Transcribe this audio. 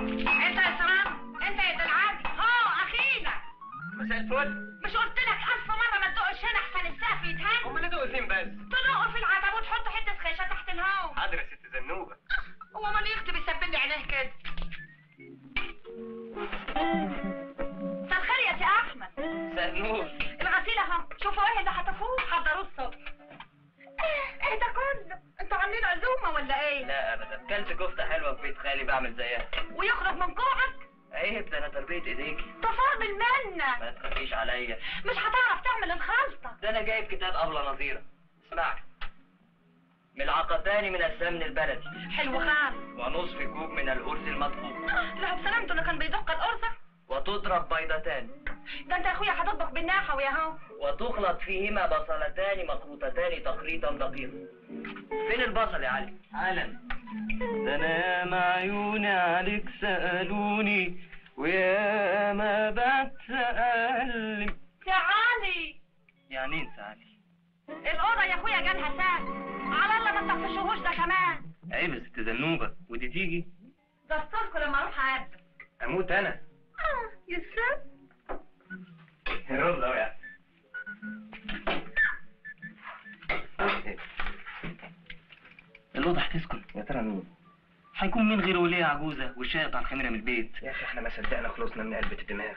انت يا سلام، انت يا دلعادي، اخينا. مساء الفل. مش قلت لك 1000 مرة ما تدقش هنا احسن السقف يتهان؟ امال ادوق فين بس؟ تدقوا في العتب وتحطوا حتة خيشة تحت الهوا. حاضر يا ست زنوبة. هو مال يختي بيسبل لي عينيه كده؟ مساء الخير يا سي احمد. مساء النور. الغسيل اهو، شوفوا ايه اللي هتفوه حضروه الصبح. ايه ده كله؟ انتوا عاملين عزومة ولا ايه؟ لا ابدا، كلت كفتة حلوة في بيت خالي بعمل زيها. ويخرج من كوعك؟ عيب، ده انا تربية ايديكي. تفاضل منا. ما تخافيش عليا. مش هتعرف تعمل الخلطة. ده انا جايب كتاب أبلة نظيرة. اسمعي. ملعقتان من السمن البلدي. حلو خام. ونصف كوب من الأرز المطبوخ. لا بسلامته اللي كان بيدق الأرزة. وتضرب بيضتان. ده انت يا اخويا هتطبخ بالناحة ويا هو. وتخلط فيهما بصلتان مخروطتان تخريطا دقيقا. فين البصل يا علي؟ حالا. ده انا مع عيوني عليك سألوني ويا ما بعد سألم. يا علي. يعني انت علي؟ الأوضة يا اخويا جالها ساعة. على الله ما تطفشوهوش ده كمان. عيب يا ست زنوبة، ودي تيجي؟ دستوركوا لما اروح اقابلك. اموت انا. يسر. رز اوي يعني. الأوضة هتسكن. يا ترى مين؟ هيكون مين غير ولية عجوزة والشاي قطع الخميرة من البيت. يا اخي احنا ما صدقنا خلصنا من قلبة الدماغ.